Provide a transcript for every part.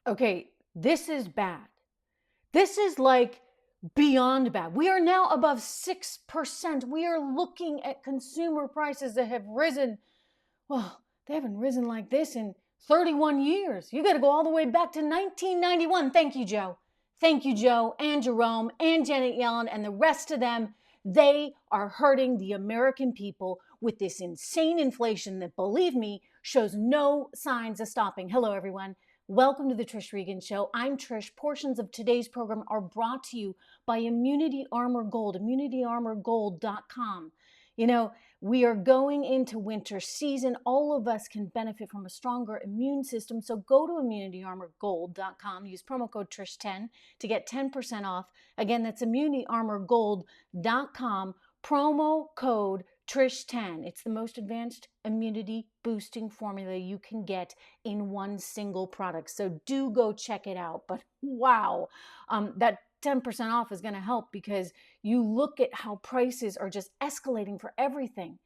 Okay, this is bad. This is like beyond bad. We are now above 6%. We are looking at consumer prices that have risen. Well, they haven't risen like this in 31 years. You got to go all the way back to 1991. Thank you, Joe. Thank you, Joe and Jerome and Janet Yellen and the rest of them. They are hurting the American people with this insane inflation that, believe me, shows no signs of stopping. Hello, everyone. Welcome to the Trish Regan Show. I'm Trish. Portions of today's program are brought to you by Immunity Armor Gold, immunityarmorgold.com. You know, we are going into winter season. All of us can benefit from a stronger immune system. So go to immunityarmorgold.com. Use promo code TRISH10 to get 10% off. Again, that's immunityarmorgold.com. Promo code TRISH10. It's the most advanced immunity boosting formula you can get in one single product. So do go check it out. But wow, that 10% off is going to help because you look at how prices are just escalating for everything.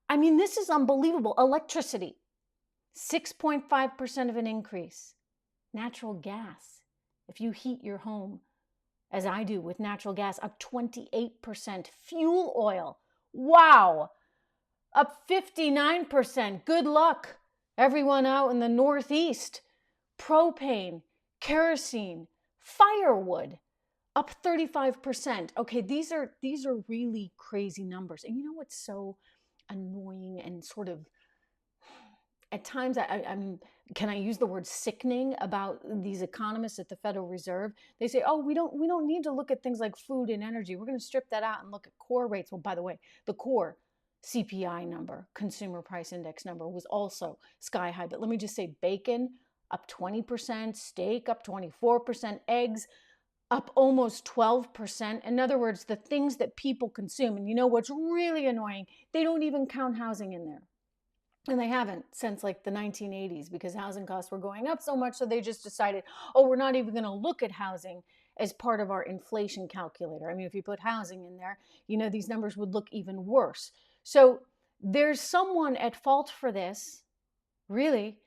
I mean, this is unbelievable. Electricity, 6.5% of an increase. Natural gas, if you heat your home, as I do with natural gas, up 28%. Fuel oil, wow, up 59%. Good luck, everyone out in the Northeast. Propane, kerosene, firewood, up 35%. Okay, these are really crazy numbers. And you know what's so annoying and sort of at times I'm can I use the word sickening about these economists at the Federal Reserve? They say, "Oh, we don't need to look at things like food and energy. We're going to strip that out and look at core rates." Well, by the way, the core CPI number, consumer price index number, was also sky high. But let me just say, bacon up 20%, steak up 24%, eggs up almost 12%. In other words, the things that people consume. And you know what's really annoying? They don't even count housing in there. And they haven't since like the 1980s because housing costs were going up so much. So they just decided, oh, we're not even going to look at housing as part of our inflation calculator. I mean, if you put housing in there, you know, these numbers would look even worse. So there's someone at fault for this, really.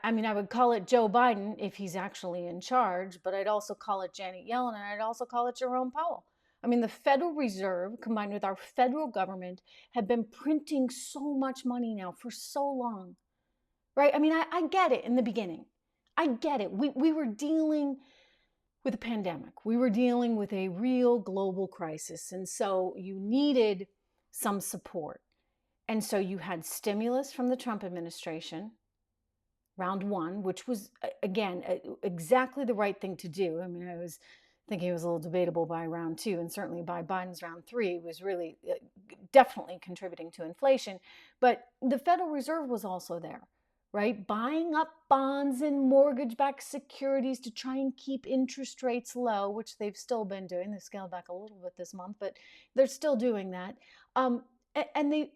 I mean, I would call it Joe Biden if he's actually in charge, but I'd also call it Janet Yellen, and I'd also call it Jerome Powell. I mean, the Federal Reserve, combined with our federal government, have been printing so much money now for so long, right? I mean, I get it in the beginning. I get it. We were dealing with a pandemic. We were dealing with a real global crisis, and so you needed some support. And so you had stimulus from the Trump administration, round one, which was, again, exactly the right thing to do. I mean, I was thinking it was a little debatable by round two, and certainly by Biden's round three was really definitely contributing to inflation. But the Federal Reserve was also there, right? Buying up bonds and mortgage-backed securities to try and keep interest rates low, which they've still been doing. They scaled back a little bit this month, but they're still doing that. And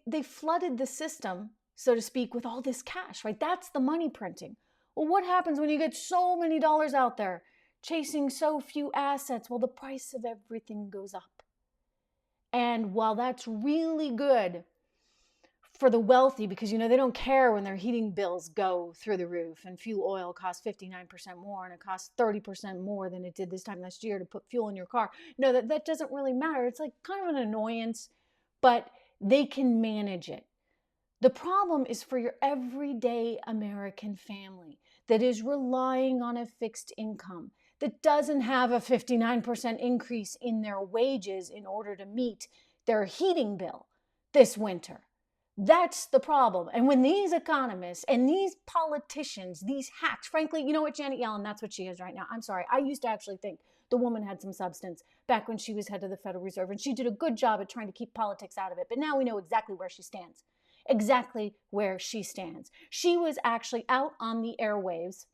they flooded the system, so to speak, with all this cash, right? That's the money printing. Well, what happens when you get so many dollars out there chasing so few assets? Well, the price of everything goes up. And while that's really good for the wealthy, because, you know, they don't care when their heating bills go through the roof and fuel oil costs 59% more and it costs 30% more than it did this time last year to put fuel in your car. No, that doesn't really matter. It's like kind of an annoyance, but they can manage it. The problem is for your everyday American family that is relying on a fixed income, that doesn't have a 59% increase in their wages in order to meet their heating bill this winter. That's the problem. And when these economists and these politicians, these hacks, frankly, you know what, Janet Yellen, that's what she is right now. I'm sorry. I used to actually think the woman had some substance back when she was head of the Federal Reserve, and she did a good job at trying to keep politics out of it. But now we know exactly where she stands. Exactly where she stands. She was actually out on the airwaves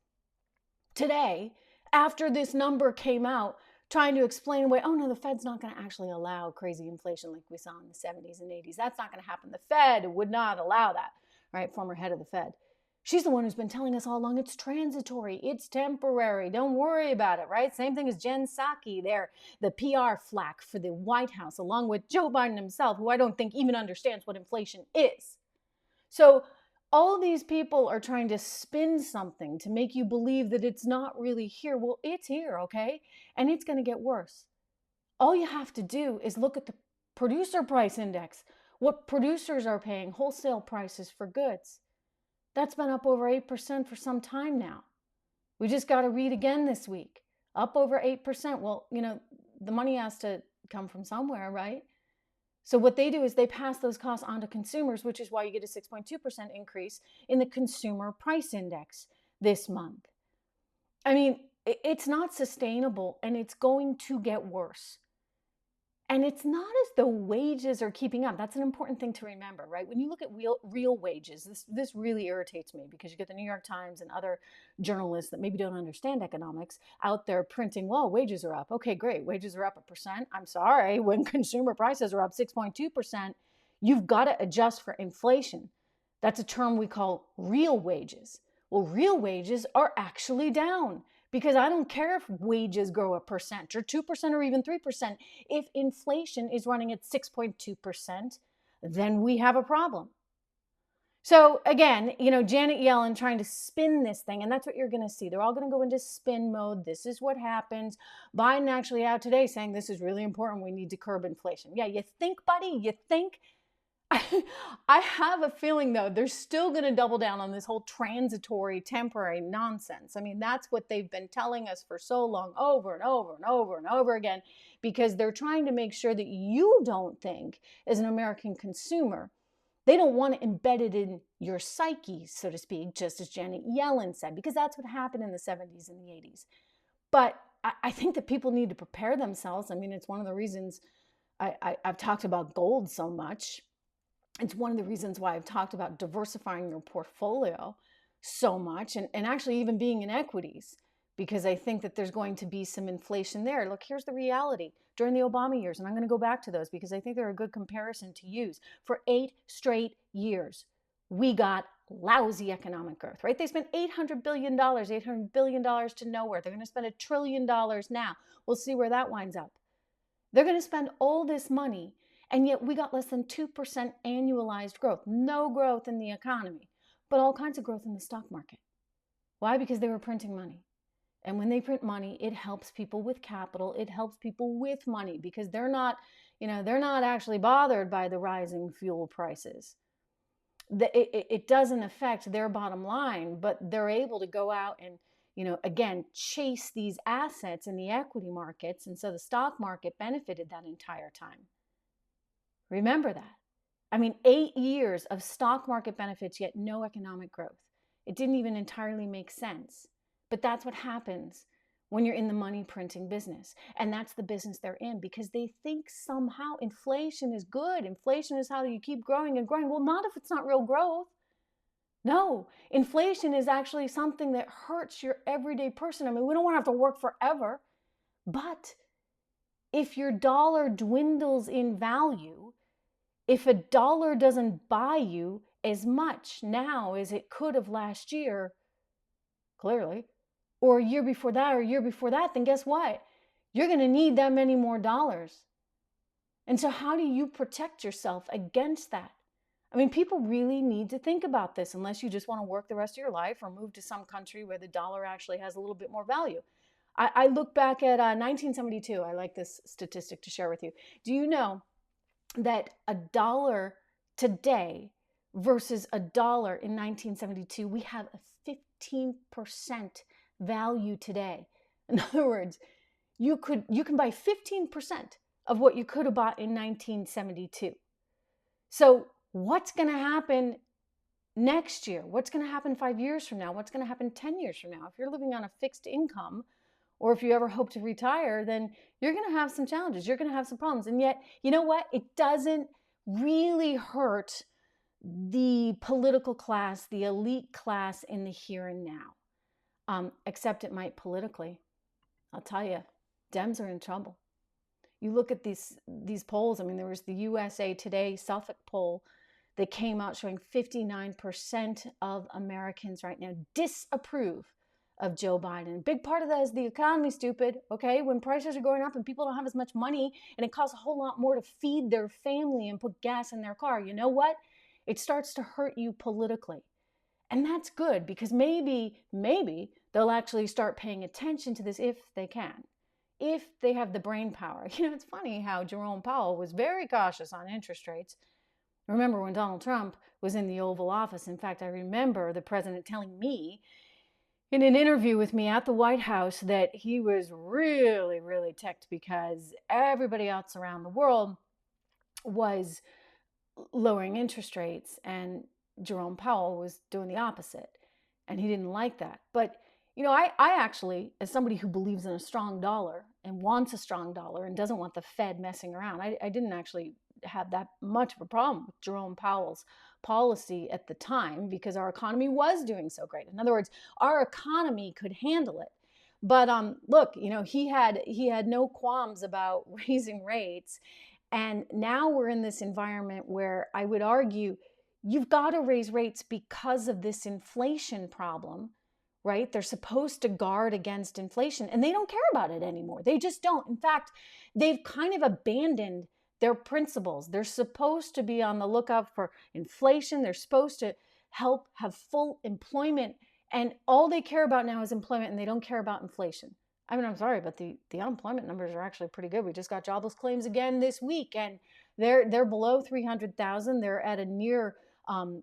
today after this number came out trying to explain away, oh no, the Fed's not going to actually allow crazy inflation like we saw in the 70s and 80s. That's not going to happen. The Fed would not allow that, right? Former head of the Fed. She's the one who's been telling us all along it's transitory, it's temporary, don't worry about it, right? Same thing as Jen Psaki there, the PR flack for the White House, along with Joe Biden himself, who I don't think even understands what inflation is. So all these people are trying to spin something to make you believe that it's not really here. Well, it's here, okay? And it's going to get worse. All you have to do is look at the producer price index, what producers are paying, wholesale prices for goods. That's been up over 8% for some time now. We just got to read again this week. Up over 8%. Well, the money has to come from somewhere, right? So what they do is they pass those costs on to consumers, which is why you get a 6.2% increase in the consumer price index this month. I mean, it's not sustainable, and it's going to get worse. And it's not as though wages are keeping up. That's an important thing to remember, right? When you look at real wages, this really irritates me, because you get the New York Times and other journalists that maybe don't understand economics out there printing, well, wages are up. Okay, great. Wages are up 1%. I'm sorry. When consumer prices are up 6.2%, you've got to adjust for inflation. That's a term we call real wages. Well, real wages are actually down, because I don't care if wages grow 1% or 2% or even 3%. If inflation is running at 6.2%, then we have a problem. So again, Janet Yellen trying to spin this thing, and that's what you're going to see. They're all going to go into spin mode. This is what happens. Biden actually out today saying this is really important. We need to curb inflation. Yeah, you think, buddy? You think? I have a feeling, though, they're still going to double down on this whole transitory, temporary nonsense. I mean, that's what they've been telling us for so long, over and over and over and over again, because they're trying to make sure that you don't think, as an American consumer, they don't want it embedded in your psyche, so to speak, just as Janet Yellen said, because that's what happened in the 70s and the 80s. But I think that people need to prepare themselves. I mean, it's one of the reasons I've talked about gold so much. It's one of the reasons why I've talked about diversifying your portfolio so much, and actually even being in equities, because I think that there's going to be some inflation there. Look, here's the reality. During the Obama years, and I'm going to go back to those because I think they're a good comparison to use, for 8 straight years, we got lousy economic growth, right? They spent $800 billion to nowhere. They're going to spend $1 trillion now. We'll see where that winds up. They're going to spend all this money, and yet we got less than 2% annualized growth. No growth in the economy, but all kinds of growth in the stock market. Why? Because they were printing money. And when they print money, it helps people with capital. It helps people with money, because they're not actually bothered by the rising fuel prices. It doesn't affect their bottom line, but they're able to go out and, again, chase these assets in the equity markets. And so the stock market benefited that entire time. Remember that. I mean, 8 years of stock market benefits, yet no economic growth. It didn't even entirely make sense. But that's what happens when you're in the money printing business. And that's the business they're in, because they think somehow inflation is good. Inflation is how you keep growing and growing. Well, not if it's not real growth. No, inflation is actually something that hurts your everyday person. I mean, we don't want to have to work forever. But if your dollar dwindles in value, if a dollar doesn't buy you as much now as it could have last year, clearly, or a year before that, then guess what? You're going to need that many more dollars. And so how do you protect yourself against that? I mean, people really need to think about this, unless you just want to work the rest of your life or move to some country where the dollar actually has a little bit more value. I look back at 1972. I like this statistic to share with you. Do you know that $1 today versus $1 in 1972, we have a 15% value today? In other words, you can buy 15% of what you could have bought in 1972. So what's going to happen next year? What's going to happen 5 years from now? What's going to happen 10 years from now? If you're living on a fixed income, or if you ever hope to retire, then you're going to have some challenges. You're going to have some problems. And yet, you know what? It doesn't really hurt the political class, the elite class in the here and now, except it might politically. I'll tell you, Dems are in trouble. You look at these polls. I mean, there was the USA Today Suffolk poll that came out showing 59% of Americans right now disapprove of Joe Biden. A big part of that is the economy, stupid, okay? When prices are going up and people don't have as much money and it costs a whole lot more to feed their family and put gas in their car, you know what? It starts to hurt you politically. And that's good, because maybe they'll actually start paying attention to this if they can, if they have the brain power. It's funny how Jerome Powell was very cautious on interest rates. Remember when Donald Trump was in the Oval Office? In fact, I remember the president telling me in an interview with me at the White House that he was really, really ticked because everybody else around the world was lowering interest rates and Jerome Powell was doing the opposite, and he didn't like that. But I actually, as somebody who believes in a strong dollar and wants a strong dollar and doesn't want the Fed messing around, I didn't actually have that much of a problem with Jerome Powell's policy at the time, because our economy was doing so great. In other words, our economy could handle it. But look, he had no qualms about raising rates. And now we're in this environment where I would argue you've got to raise rates because of this inflation problem, right? They're supposed to guard against inflation, and they don't care about it anymore. They just don't. In fact, they've kind of abandoned their principles. They're supposed to be on the lookout for inflation. They're supposed to help have full employment, and all they care about now is employment, and they don't care about inflation. I mean, I'm sorry, but the unemployment numbers are actually pretty good. We just got jobless claims again this week, and they're below 300,000. They're at a near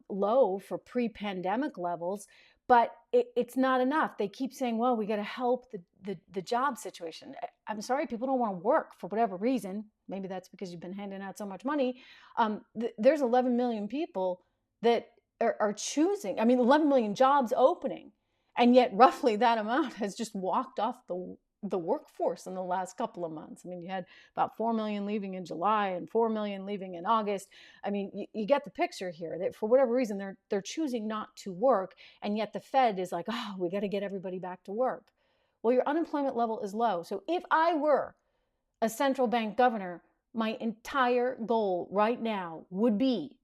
low for pre-pandemic levels, but it's not enough. They keep saying, well, we got to help the job situation. I'm sorry, people don't want to work for whatever reason. Maybe that's because you've been handing out so much money. There's 11 million people that are choosing. 11 million jobs opening. And yet roughly that amount has just walked off the workforce in the last couple of months. You had about 4 million leaving in July and 4 million leaving in August. You get the picture here, that for whatever reason, they're choosing not to work. And yet the Fed is like, oh, we got to get everybody back to work. Well, your unemployment level is low. So if I were a central bank governor, my entire goal right now would be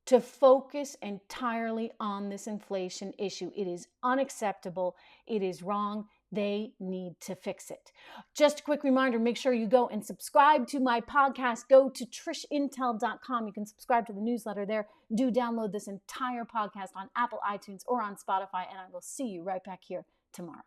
to focus entirely on this inflation issue. It is unacceptable. It is wrong. They need to fix it. Just a quick reminder, make sure you go and subscribe to my podcast. Go to trishintel.com. You can subscribe to the newsletter there. Do download this entire podcast on Apple, iTunes, or on Spotify, and I will see you right back here tomorrow.